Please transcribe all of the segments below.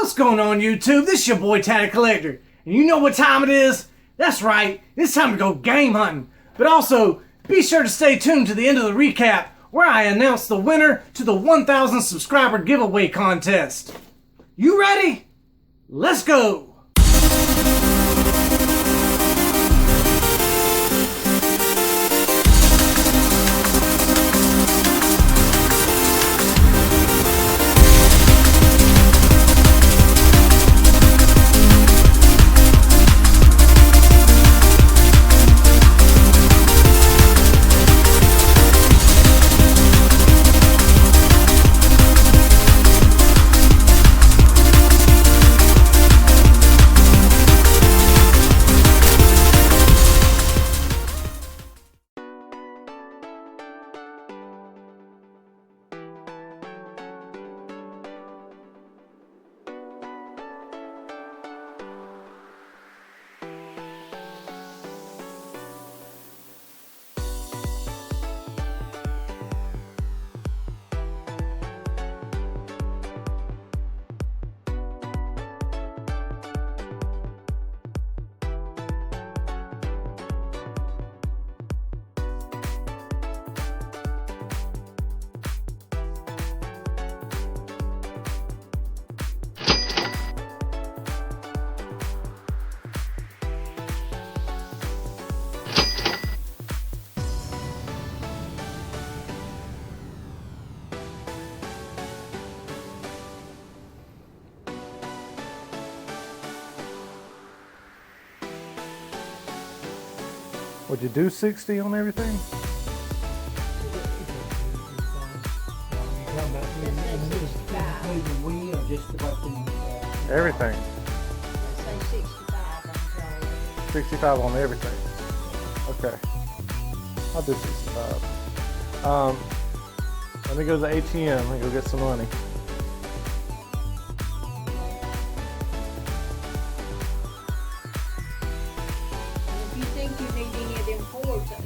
What's going on, YouTube? This is your boy Tatted Collector, and you know what time it is? That's right, it's time to go game hunting. But also, be sure to stay tuned to the end of the recap, where I announce the winner to the 1,000 subscriber giveaway contest. You ready? Let's go! Would you do 60 on everything? Everything. 65 on everything. Okay. I'll do 65. Let me go to the ATM and go get some money.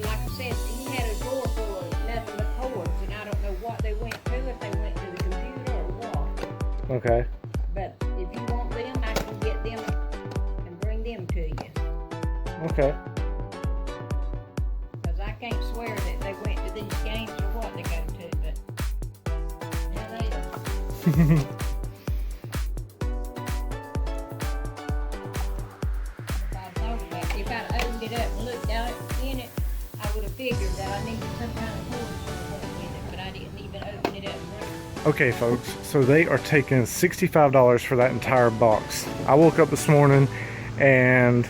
Like I said, he had a drawer full of nothing but cords, and I don't know what they went to, if they went to the computer or what. Okay. But if you want them, I can get them and bring them to you. Okay. Because I can't swear that they went to these games or what they go to, but yeah, they do. If I'd opened it up and looked out in it, I would have figured that I needed some kind of cords with it, but I didn't even open it up and read it. Okay, folks, so they are taking $65 for that entire box. I woke up this morning and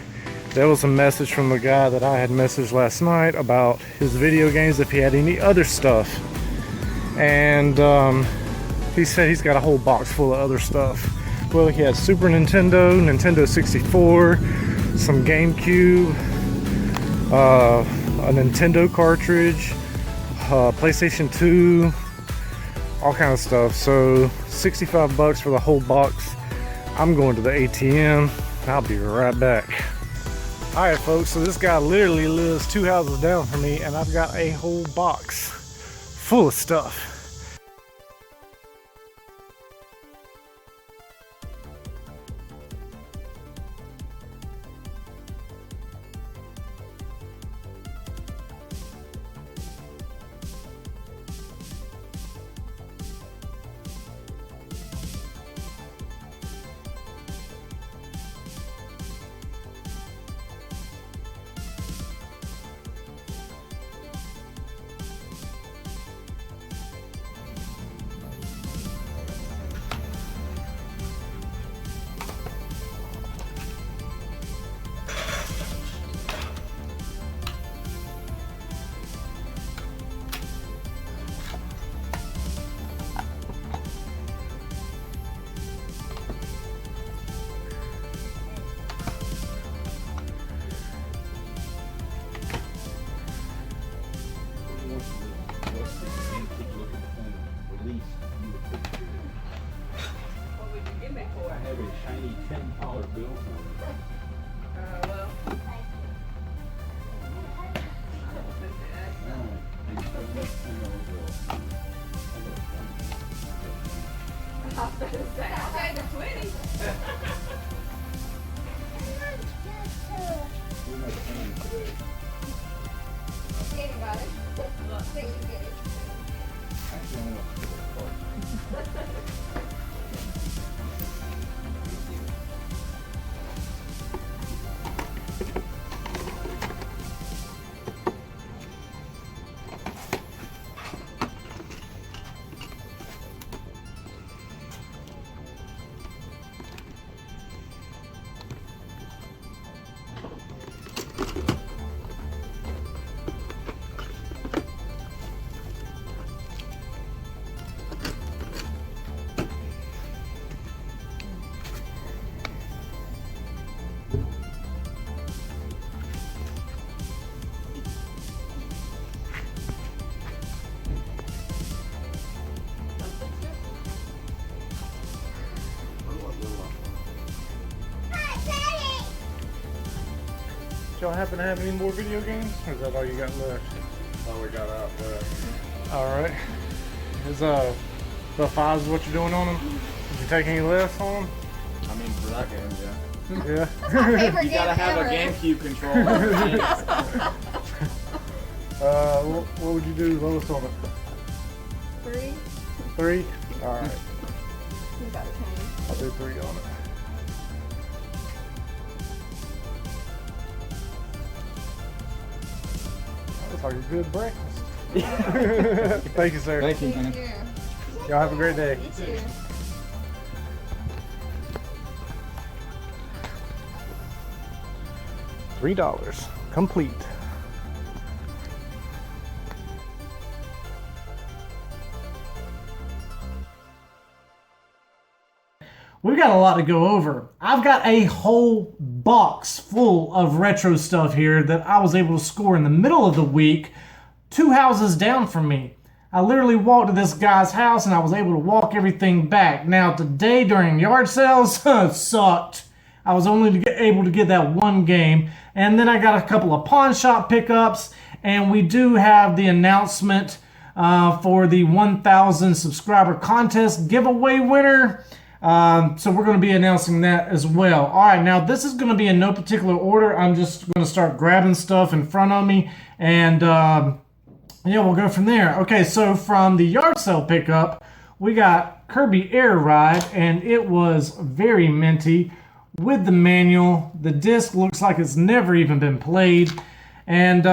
there was a message from the guy that I had messaged last night about his video games, if he had any other stuff. And he said he's got a whole box full of other stuff. Well, he has Super Nintendo, Nintendo 64, some GameCube, a Nintendo cartridge, PlayStation 2, all kind of stuff. So 65 bucks for the whole box. I'm going to the ATM. I'll be right back. All right, folks, so this guy literally lives 2 houses down from me, and I've got a whole box full of stuff. $10 bill. Well. I was gonna say, I'll take the 20. Y'all happen to have any more video games, or is that all you got left? All we got out left. All right. Is the fives what you're doing on them? Did you take any less on them? I mean, for that game, yeah. Yeah. You gotta have a GameCube controller. What would you do lowest on it? 3. 3? All right. You got 10. I'll do 3 on it. Looks like a good breakfast. Thank you, sir. Thank you, Thank man. you. Y'all have a great day. You too. $3 complete. We've got a lot to go over. I've got a whole box full of retro stuff here that I was able to score in the middle of the week, 2 houses down from me. I literally walked to this guy's house and I was able to walk everything back. Now today during yard sales, sucked. I was only able to get that one game. And then I got a couple of pawn shop pickups, and we do have the announcement for the 1,000 subscriber contest giveaway winner. So we're going to be announcing that as well. All right, now this is going to be in no particular order. I'm just going to start grabbing stuff in front of me, and yeah, we'll go from there. Okay, so from the yard sale pickup, we got Kirby Air Ride, and it was very minty with the manual. The disc looks like it's never even been played. And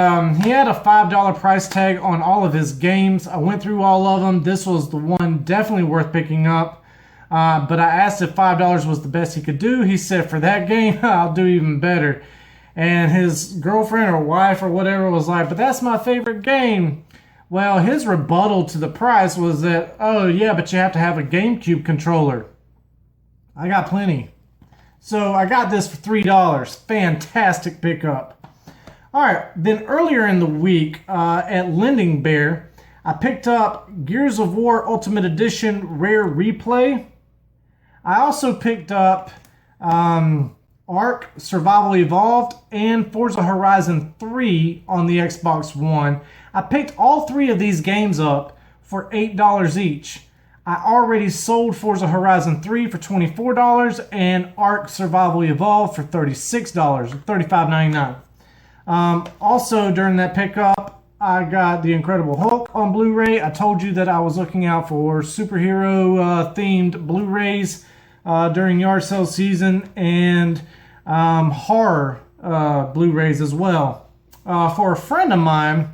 he had a $5 price tag on all of his games. I went through all of them. This was the one definitely worth picking up. But I asked if $5 was the best he could do. He said, for that game, I'll do even better. And his girlfriend or wife or whatever was like, but that's my favorite game. Well, his rebuttal to the price was that, oh yeah, but you have to have a GameCube controller. I got plenty. So I got this for $3. Fantastic pickup. All right, then earlier in the week at Lending Bear, I picked up Gears of War Ultimate Edition Rare Replay. I also picked up Ark Survival Evolved and Forza Horizon 3 on the Xbox One. I picked all 3 of these games up for $8 each. I already sold Forza Horizon 3 for $24 and Ark Survival Evolved for $36, $35.99. Also during that pickup, I got The Incredible Hulk on Blu-ray. I told you that I was looking out for superhero themed Blu-rays during yard sale season, and horror Blu-rays as well. For a friend of mine,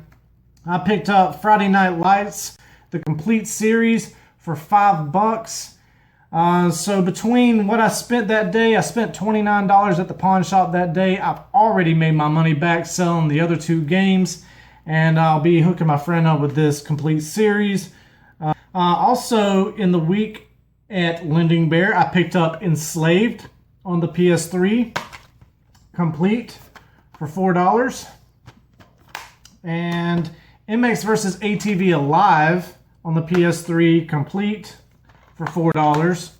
I picked up Friday Night Lights, the complete series, for $5. So between what I spent that day, I spent $29 at the pawn shop that day. I've already made my money back selling the other 2 games, and I'll be hooking my friend up with this complete series. Also in the week at Lending Bear, I picked up Enslaved on the PS3 complete for $4, and MX vs. ATV Alive on the PS3 complete for $4.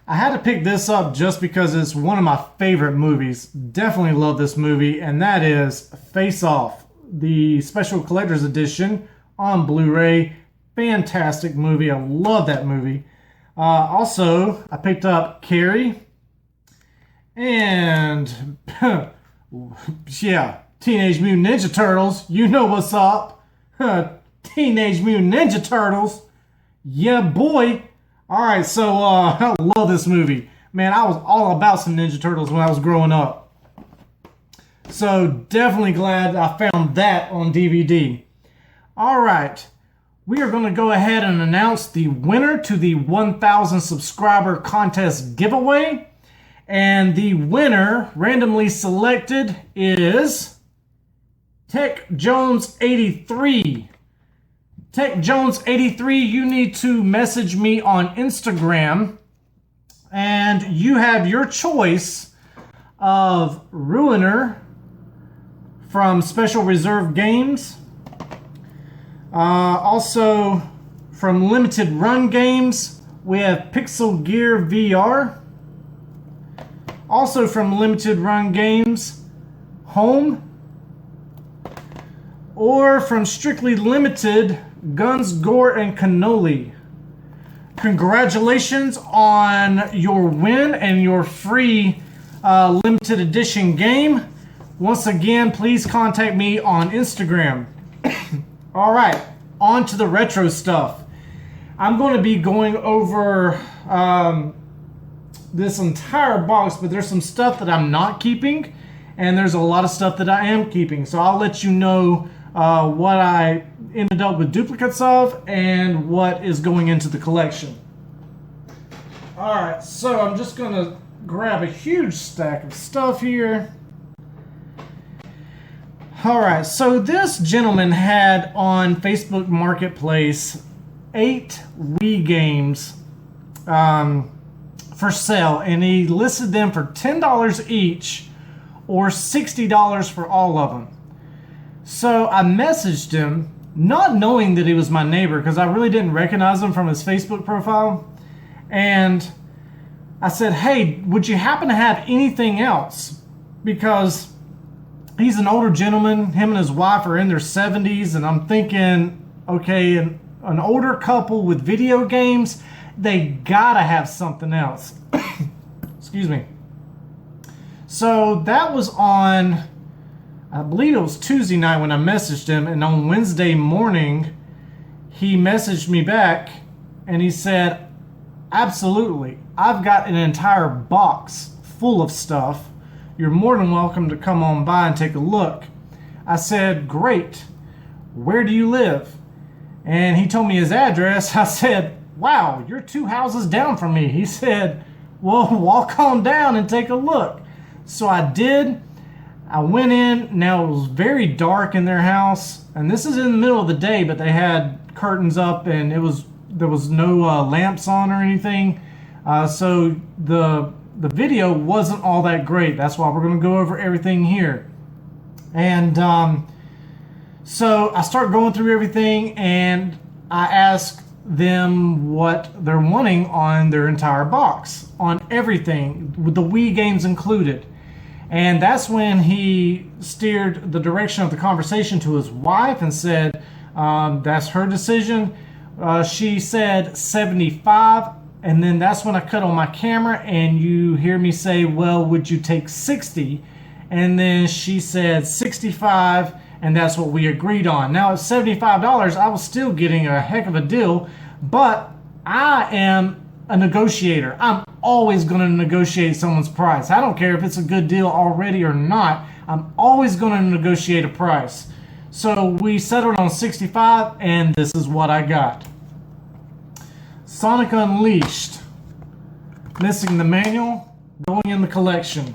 I had to pick this up just because it's one of my favorite movies. Definitely love this movie, and that is Face Off, the special collector's edition on Blu-ray. Fantastic movie. I love that movie. Also, I picked up Carrie and yeah, Teenage Mutant Ninja Turtles. You know what's up. Teenage Mutant Ninja Turtles. Yeah, boy. Alright, so I love this movie. Man, I was all about some Ninja Turtles when I was growing up. So definitely glad I found that on DVD. Alright, we are going to go ahead and announce the winner to the 1,000 subscriber contest giveaway. And the winner randomly selected is Tech Jones 83. Tech Jones 83, you need to message me on Instagram, and you have your choice of Ruiner from Special Reserve Games. Also from Limited Run Games, we have Pixel Gear VR. Also from Limited Run Games, Home. Or from Strictly Limited, Guns, Gore, and Cannoli. Congratulations on your win and your free limited edition game. Once again, please contact me on Instagram. Alright, on to the retro stuff. I'm going to be going over this entire box, but there's some stuff that I'm not keeping, and there's a lot of stuff that I am keeping. So I'll let you know what I ended up with duplicates of and what is going into the collection. Alright, so I'm just going to grab a huge stack of stuff here. Alright, so this gentleman had on Facebook Marketplace 8 Wii games for sale, and he listed them for $10 each or $60 for all of them. So I messaged him, not knowing that he was my neighbor, because I really didn't recognize him from his Facebook profile. And I said, hey, would you happen to have anything else? Because he's an older gentleman. Him and his wife are in their 70s. And I'm thinking, okay, an older couple with video games, they gotta have something else. Excuse me. So that was on, I believe it was Tuesday night when I messaged him, and on Wednesday morning he messaged me back and he said, absolutely, I've got an entire box full of stuff. You're more than welcome to come on by and take a look. I said, great, where do you live? And he told me his address. I said, wow, you're 2 houses down from me. He said, well, walk on down and take a look. So I did. I went in. Now it was very dark in their house, and this is in the middle of the day, but they had curtains up, and there was no lamps on or anything. So the video wasn't all that great. That's why we're going to go over everything here. And so I start going through everything, and I ask them what they're wanting on their entire box, on everything, with the Wii games included. And that's when he steered the direction of the conversation to his wife and said, that's her decision. She said 75, and then that's when I cut on my camera and you hear me say, well, would you take 60? And then she said 65, and that's what we agreed on. Now at $75, I was still getting a heck of a deal, but I am a negotiator. I'm always going to negotiate someone's price. I don't care if it's a good deal already or not. I'm always going to negotiate a price. So we settled on 65, and this is what I got. Sonic Unleashed, missing the manual, going in the collection.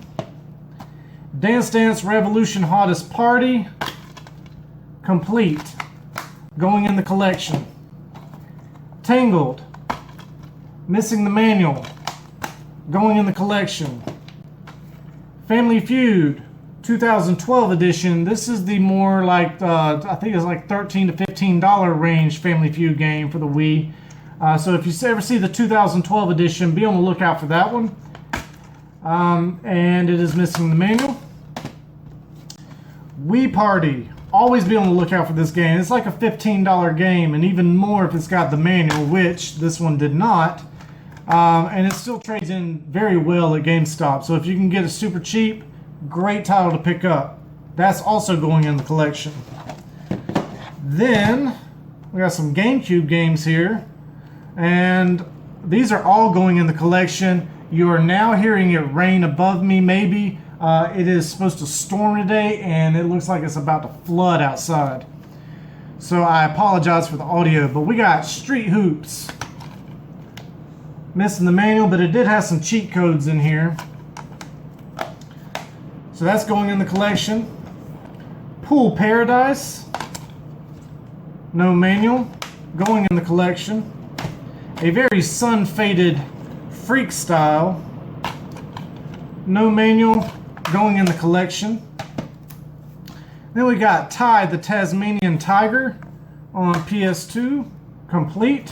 Dance Dance Revolution Hottest Party, complete, going in the collection. Tangled, missing the manual, going in the collection. Family Feud 2012 edition. This is the more like I think it's like $13 to $15 range Family Feud game for the Wii. So if you ever see the 2012 edition, be on the lookout for that one. And it is missing the manual. Wii Party, always be on the lookout for this game. It's like a $15 game, and even more if it's got the manual, which this one did not. And it still trades in very well at GameStop. So if you can get it super cheap, great title to pick up. That's also going in the collection. Then we got some GameCube games here, and these are all going in the collection. You are now hearing it rain above me, maybe. It is supposed to storm today, and it looks like it's about to flood outside. So I apologize for the audio, but we got Street Hoops. Missing the manual, but it did have some cheat codes in here. So that's going in the collection. Pool Paradise, no manual, going in the collection. A very sun-faded Freak Style, no manual, going in the collection. Then we got Ty the Tasmanian Tiger on PS2, complete.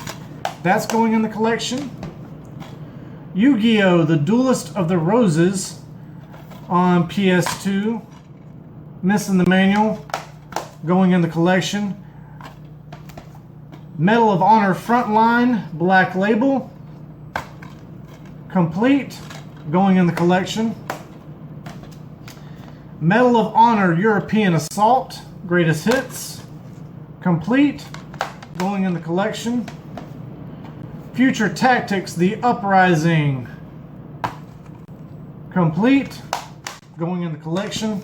That's going in the collection. Yu-Gi-Oh! The Duelist of the Roses on PS2, missing the manual, going in the collection. Medal of Honor Frontline Black Label, complete, going in the collection. Medal of Honor European Assault Greatest Hits, complete, going in the collection. Future Tactics The Uprising, complete, going in the collection.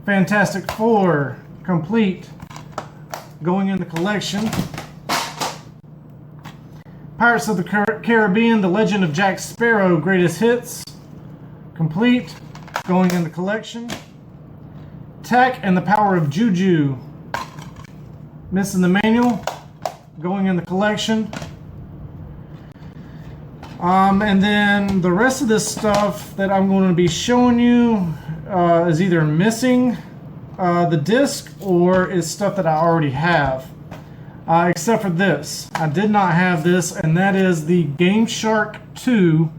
Fantastic Four, complete, going in the collection. Pirates of the Caribbean The Legend of Jack Sparrow Greatest Hits, complete, going in the collection. Tak and the Power of Juju, missing the manual, going in the collection. And then the rest of this stuff that I'm going to be showing you is either missing the disc or is stuff that I already have. Except for this. I did not have this, and that is the Game Shark 2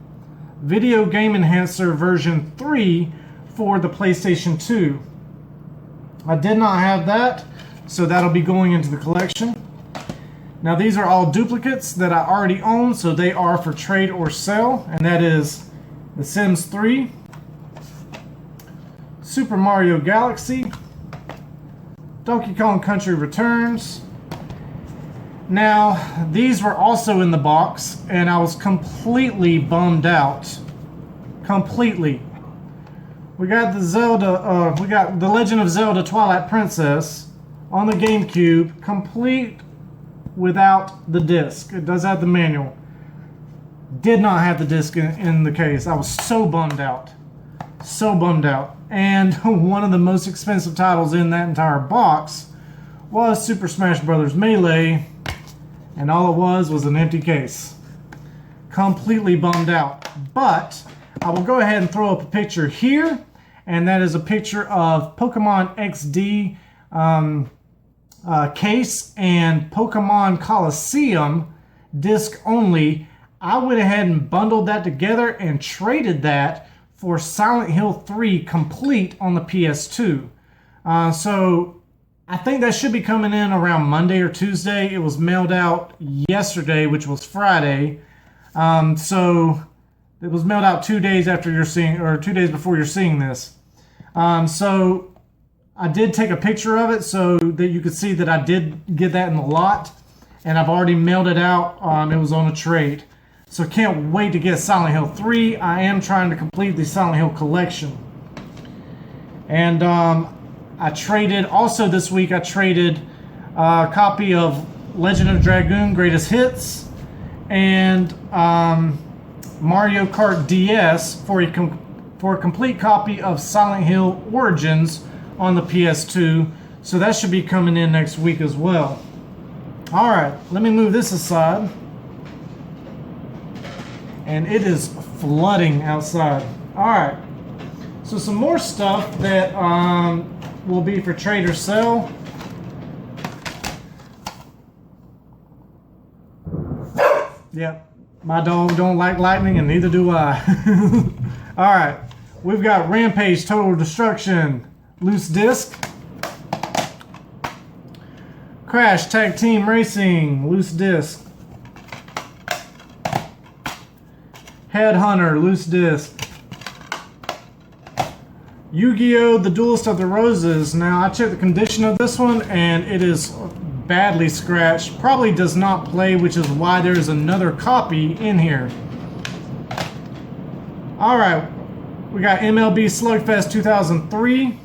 Video Game Enhancer version 3 for the PlayStation 2. I did not have that, so that'll be going into the collection. Now these are all duplicates that I already own, so they are for trade or sale, and that is The Sims 3, Super Mario Galaxy, Donkey Kong Country Returns. Now these were also in the box, and I was completely bummed out. Completely. We got the Zelda, we got The Legend of Zelda Twilight Princess on the GameCube, complete without the disc. It does have the manual. Did not have the disc in the case. I was so bummed out. So bummed out. And one of the most expensive titles in that entire box was Super Smash Bros. Melee, and all it was an empty case. Completely bummed out. But I will go ahead and throw up a picture here, and that is a picture of Pokemon XD case and Pokemon Coliseum disc only. I went ahead and bundled that together and traded that for Silent Hill 3 complete on the PS2. So I think that should be coming in around Monday or Tuesday. It was mailed out yesterday, which was Friday. So it was mailed out 2 days after you're seeing, or 2 days before you're seeing this. So I did take a picture of it so that you could see that I did get that in the lot, and I've already mailed it out. It was on a trade. So can't wait to get Silent Hill 3. I am trying to complete the Silent Hill collection. And I traded, also this week I traded a copy of Legend of Dragoon Greatest Hits and Mario Kart DS for a complete copy of Silent Hill Origins on the PS2. So that should be coming in next week as well. Alright, let me move this aside. And it is flooding outside. Alright, so some more stuff that will be for trade or sell. Yep, my dog don't like lightning, and neither do I. Alright, we've got Rampage Total Destruction loose disc, Crash Tag Team Racing loose disc, Headhunter loose disc, Yu-Gi-Oh! The Duelist of the Roses. Now I checked the condition of this one and it is badly scratched. Probably does not play, which is why there's another copy in here. Alright, we got MLB Slugfest 2003,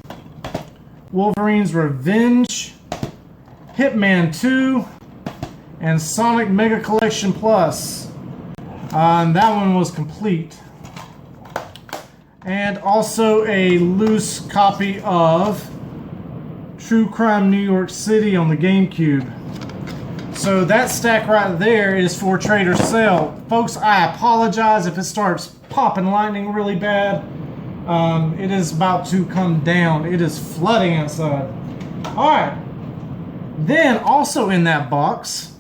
Wolverine's Revenge, Hitman 2, and Sonic Mega Collection Plus. And that one was complete. And also a loose copy of True Crime New York City on the GameCube. So that stack right there is for trade or sale. Folks, I apologize if it starts popping lightning really bad. It is about to come down. It is flooding outside. All right. Then also in that box,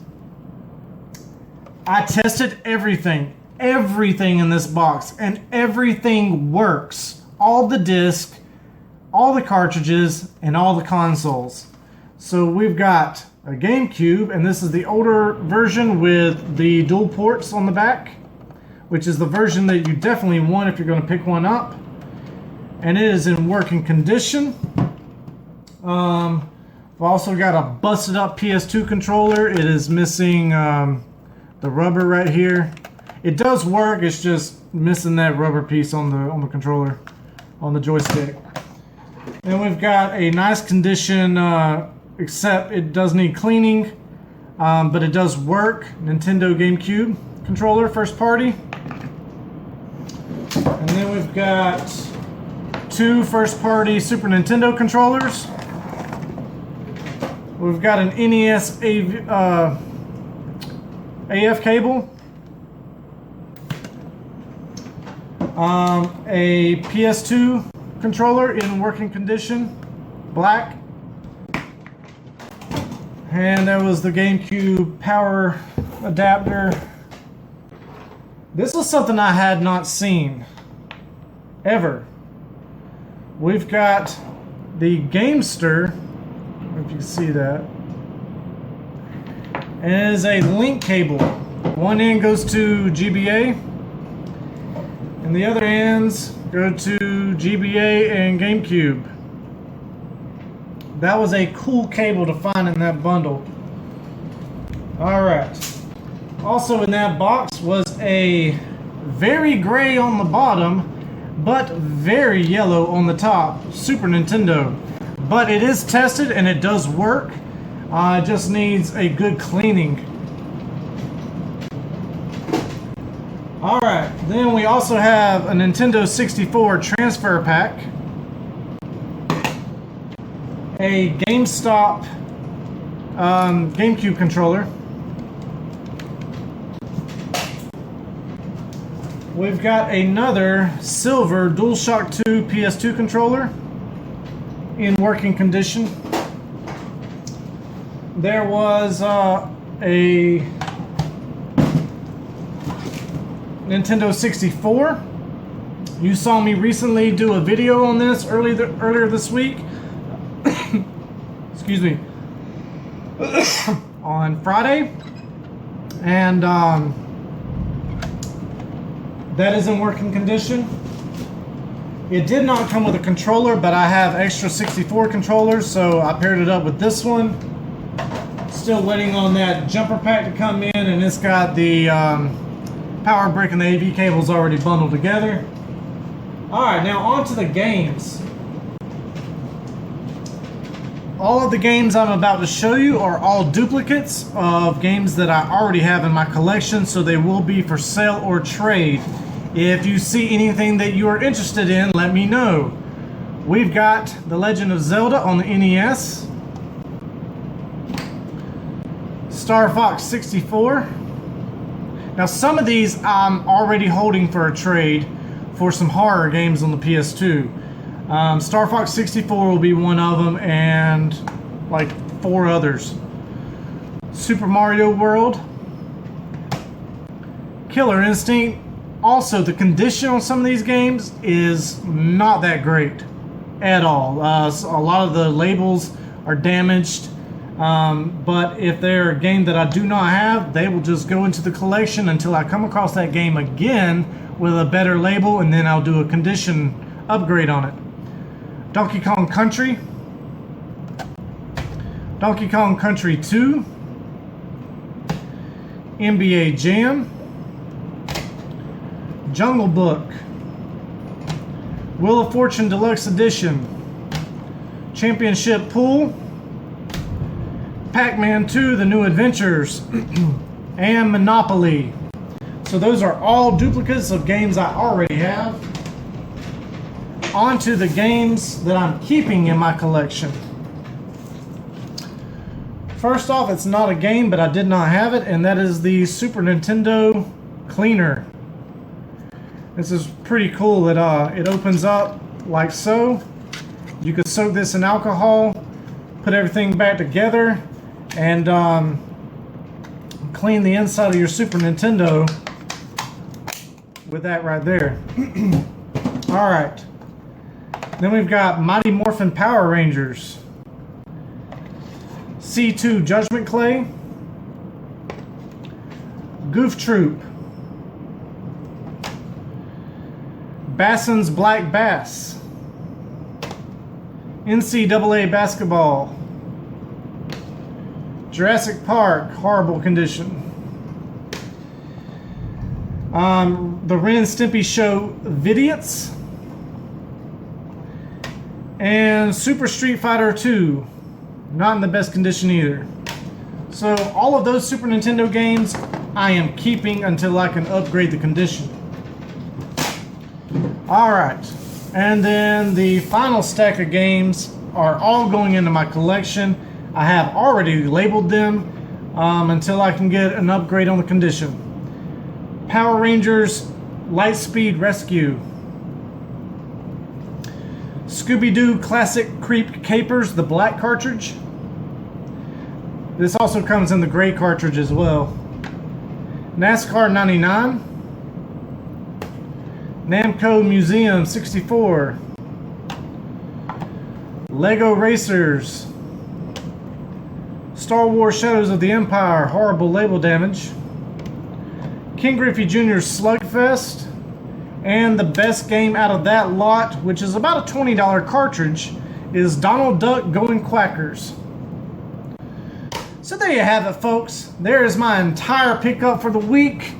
I tested everything in this box, and everything works. All the discs, all the cartridges, and all the consoles. So we've got a GameCube, and this is the older version with the dual ports on the back, which is the version that you definitely want if you're going to pick one up. And it is in working condition. We've also got a busted up PS2 controller. It is missing the rubber right here. It does work, it's just missing that rubber piece on the controller, on the joystick. And we've got a nice condition, except it does need cleaning, but it does work. Nintendo GameCube controller, first party. And then we've got 2 first party Super Nintendo controllers. We've got an NES AF cable. A PS2 controller in working condition, black. And there was the GameCube power adapter. This was something I had not seen ever. We've got the Gamester, I don't know if you can see that. And it is a link cable. One end goes to GBA, and the other ends go to GBA and GameCube. That was a cool cable to find in that bundle. Alright. Also in that box was a very gray on the bottom, but very yellow on the top Super Nintendo. But it is tested and it does work. It just needs a good cleaning. Alright, then we also have a Nintendo 64 transfer pack, a GameStop GameCube controller. We've got another silver DualShock 2 PS2 controller in working condition. There was a Nintendo 64. You saw me recently do a video on this earlier this week. Excuse me. On Friday. And that is in working condition. It did not come with a controller, but I have extra 64 controllers, so I paired it up with this one. Still waiting on that jumper pack to come in, and it's got the power brick and the AV cables already bundled together. Alright, now on to the games. All of the games I'm about to show you are all duplicates of games that I already have in my collection, so they will be for sale or trade. If you see anything that you are interested in, let me know. We've got The Legend of Zelda on the NES, Star Fox 64. Now some of these I'm already holding for a trade for some horror games on the PS2. Star Fox 64 will be one of them, and like 4 others. Super Mario World, Killer Instinct. Also, the condition on some of these games is not that great at all. A lot of the labels are damaged, but if they're a game that I do not have, they will just go into the collection until I come across that game again with a better label, and then I'll do a condition upgrade on it. Donkey Kong Country, Donkey Kong Country 2, NBA Jam, Jungle Book, Wheel of Fortune Deluxe Edition, Championship Pool, Pac-Man 2, The New Adventures, and Monopoly. So those are all duplicates of games I already have. On to the games that I'm keeping in my collection. First off, it's not a game, but I did not have it, and that is the Super Nintendo Cleaner. This is pretty cool that it opens up like so. You could soak this in alcohol, put everything back together, and clean the inside of your Super Nintendo with that right there. All right. Then we've got Mighty Morphin Power Rangers. C2 Judgment Clay. Goof Troop. Basson's Black Bass. NCAA Basketball. Jurassic Park, horrible condition. The Ren and Stimpy Show Vidiots. And Super Street Fighter 2, not in the best condition either. So all of those Super Nintendo games I am keeping until I can upgrade the condition. Alright, and then the final stack of games are all going into my collection. I have already labeled them until I can get an upgrade on the condition. Power Rangers Lightspeed Rescue. Scooby-Doo Classic Creep Capers, the black cartridge. This also comes in the gray cartridge as well. NASCAR 99. Namco Museum 64. Lego Racers. Star Wars Shadows of the Empire, horrible label damage. King Griffey Jr.'s Slugfest. And the best game out of that lot, which is about a $20 cartridge, is Donald Duck Going Quackers. So there you have it, folks. There is my entire pickup for the week.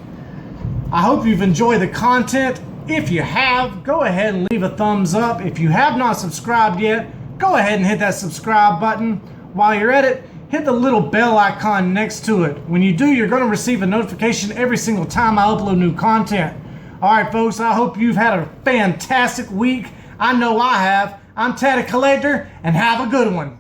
I hope you've enjoyed the content. If you have, go ahead and leave a thumbs up. If you have not subscribed yet, go ahead and hit that subscribe button. While you're at it, hit the little bell icon next to it. When you do, you're going to receive a notification every single time I upload new content. Alright folks, I hope you've had a fantastic week. I know I have. I'm Tatted Collector, and have a good one.